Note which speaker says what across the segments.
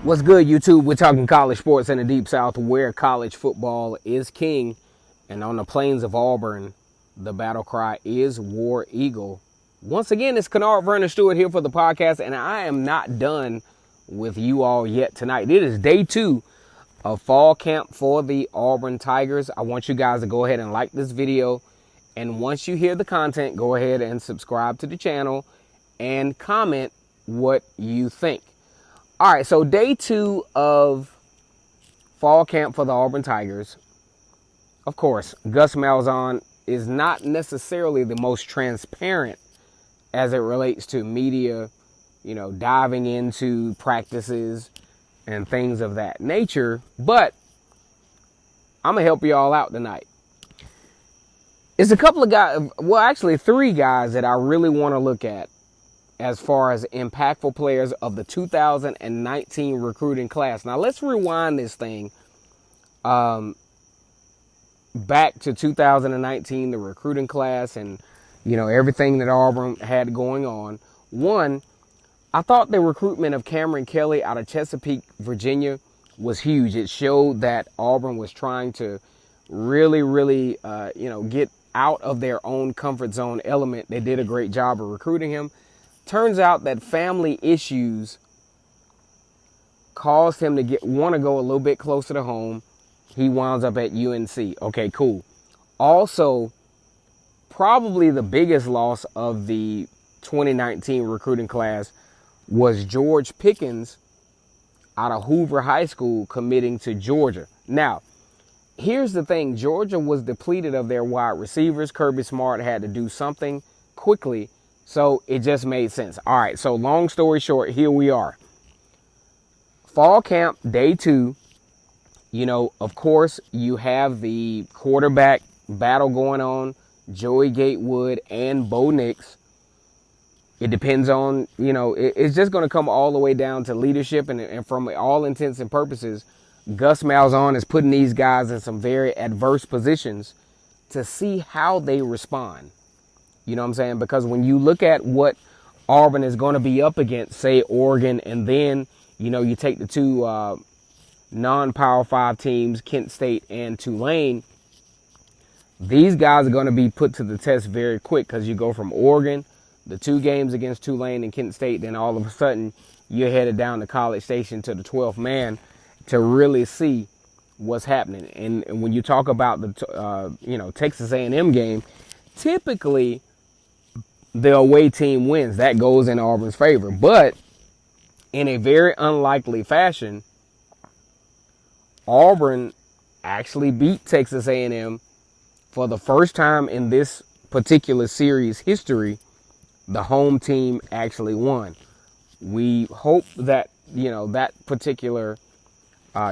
Speaker 1: What's good, YouTube? We're talking college sports in the Deep South, where college football is king. And on the plains of Auburn, the battle cry is War Eagle. Once again, it's Kennard Vernon Stewart here for the podcast, and I am not done with you all yet tonight. It is day 2 of fall camp for the Auburn Tigers. I want you guys to go ahead and like this video. And once you hear the content, go ahead and subscribe to the channel and comment what you think. All right, so day 2 of fall camp for the Auburn Tigers. Of course, Gus Malzahn is not necessarily the most transparent as it relates to media, diving into practices and things of that nature. But I'm going to help you all out tonight. It's a couple of guys, well, actually 3 guys that I really want to look at as far as impactful players of the 2019 recruiting class. Now, let's rewind this thing back to 2019, the recruiting class, and, everything that Auburn had going on. One, I thought the recruitment of Cameron Kelly out of Chesapeake, Virginia was huge. It showed that Auburn was trying to really, get out of their own comfort zone element. They did a great job of recruiting him. Turns out that family issues caused him to want to go a little bit closer to home. He winds up at UNC. Okay, cool. Also, probably the biggest loss of the 2019 recruiting class was George Pickens out of Hoover High School committing to Georgia. Now, here's the thing. Georgia was depleted of their wide receivers. Kirby Smart had to do something quickly. So it just made sense. All right, so long story short, here we are. Fall camp, day 2. Of course, you have the quarterback battle going on, Joey Gatewood and Bo Nix. It depends on, it's just going to come all the way down to leadership. And from all intents and purposes, Gus Malzahn is putting these guys in some very adverse positions to see how they respond. You know what I'm saying? Because when you look at what Auburn is going to be up against, say Oregon, and then, you take the 2 non-Power 5 teams, Kent State and Tulane, these guys are going to be put to the test very quick, because you go from Oregon, the 2 games against Tulane and Kent State, then all of a sudden you're headed down to College Station to the 12th man to really see what's happening. And when you talk about the, Texas A&M game, typically the away team wins. That goes in Auburn's favor. But in a very unlikely fashion, Auburn actually beat Texas A&M for the first time in this particular series history. The home team actually won. We hope that, that particular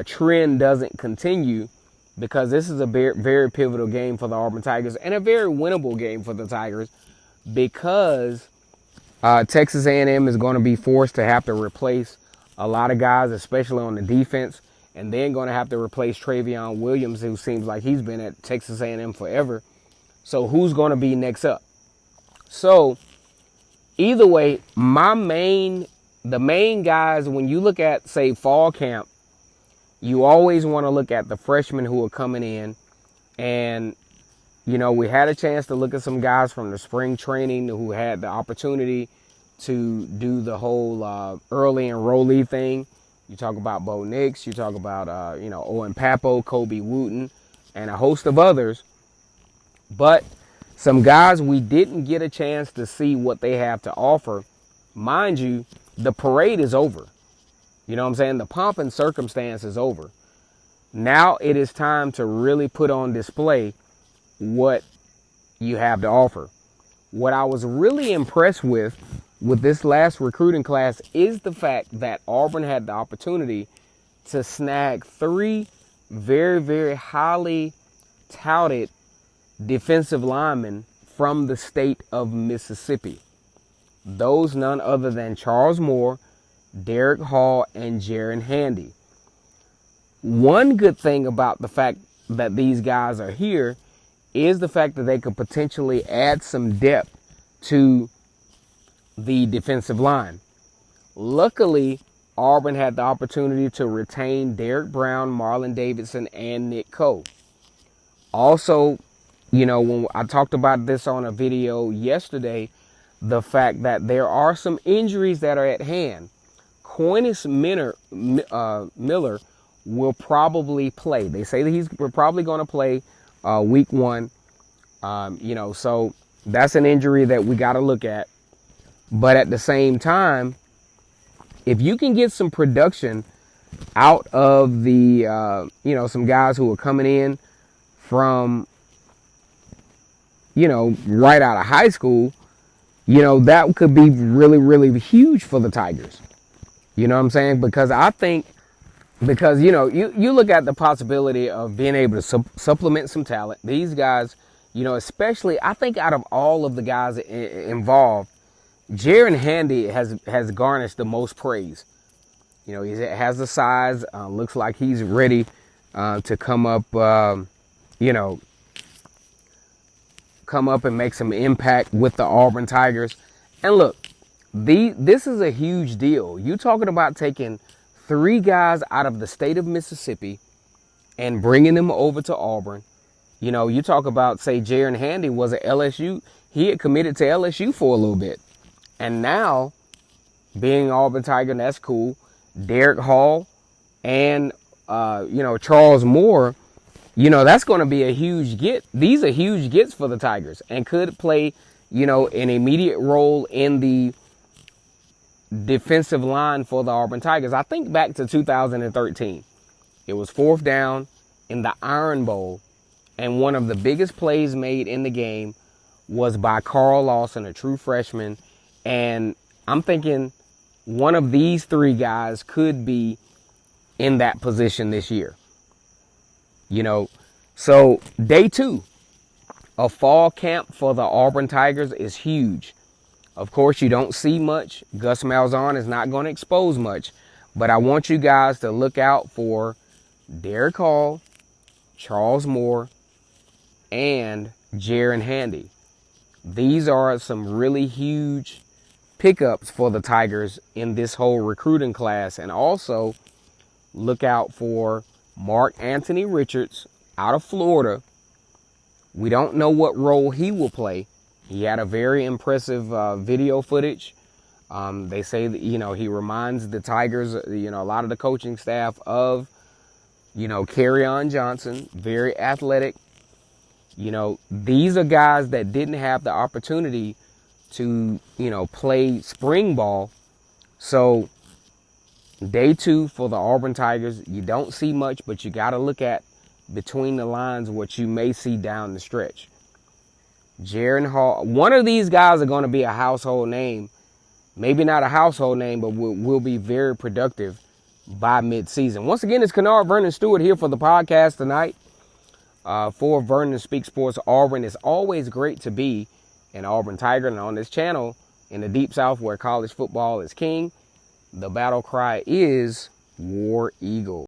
Speaker 1: trend doesn't continue, because this is a very, very pivotal game for the Auburn Tigers and a very winnable game for the Tigers, because Texas A&M is going to be forced to have to replace a lot of guys, especially on the defense, and then going to have to replace Travion Williams, who seems like he's been at Texas A&M forever. So who's going to be next up? So either way, the main guys, when you look at, say, fall camp, you always want to look at the freshmen who are coming in. And, we had a chance to look at some guys from the spring training who had the opportunity to do the whole early enrollee thing. You talk about Bo Nix, you talk about, Owen Papo, Kobe Wooten, and a host of others. But some guys we didn't get a chance to see what they have to offer. Mind you, the parade is over. You know what I'm saying? The pomp and circumstance is over. Now it is time to really put on display what you have to offer. What I was really impressed with this last recruiting class is the fact that Auburn had the opportunity to snag 3 very, very highly touted defensive linemen from the state of Mississippi. Those none other than Charles Moore, Derick Hall, and Jaren Handy. One good thing about the fact that these guys are here is the fact that they could potentially add some depth to the defensive line. Luckily, Auburn had the opportunity to retain Derick Brown, Marlon Davidson, and Nick Coe. Also, when I talked about this on a video yesterday, the fact that there are some injuries that are at hand. Quintus Miller will probably play. They say that we're probably going to play week 1. So that's an injury that we got to look at. But at the same time, if you can get some production out of the, some guys who are coming in from, right out of high school, that could be really, really huge for the Tigers. You know what I'm saying? Because you look at the possibility of being able to supplement some talent. These guys, especially, I think out of all of the guys involved, Jaren Handy has garnished the most praise. He has the size, looks like he's ready to come up, come up and make some impact with the Auburn Tigers. And look, this is a huge deal. You're talking about taking 3 guys out of the state of Mississippi and bringing them over to Auburn. You talk about, say, Jaren Handy was at LSU. He had committed to LSU for a little bit. And now, being Auburn Tiger, that's cool. Derick Hall and, Charles Moore, that's going to be a huge get. These are huge gets for the Tigers and could play, an immediate role in the defensive line for the Auburn Tigers. I think back to 2013. It was 4th down in the Iron Bowl, and one of the biggest plays made in the game was by Carl Lawson, a true freshman. And I'm thinking one of these 3 guys could be in that position this year. So day 2 of fall camp for the Auburn Tigers is huge. Of course, you don't see much. Gus Malzahn is not going to expose much. But I want you guys to look out for Derick Hall, Charles Moore, and Jaren Handy. These are some really huge pickups for the Tigers in this whole recruiting class. And also look out for Marc Anthony Richards out of Florida. We don't know what role he will play. He had a very impressive video footage. They say that, he reminds the Tigers, a lot of the coaching staff of, Kerryon Johnson, very athletic. These are guys that didn't have the opportunity to, play spring ball. So day 2 for the Auburn Tigers, you don't see much, but you got to look at between the lines what you may see down the stretch. Jaren Hall, one of these guys are going to be a household name. Maybe not a household name, but will be very productive by midseason. Once again, it's Kennard Vernon Stewart here for the podcast tonight. For Vernon Speak Sports Auburn. It's always great to be an Auburn Tiger, and on this channel in the Deep South where college football is king, the battle cry is War Eagle.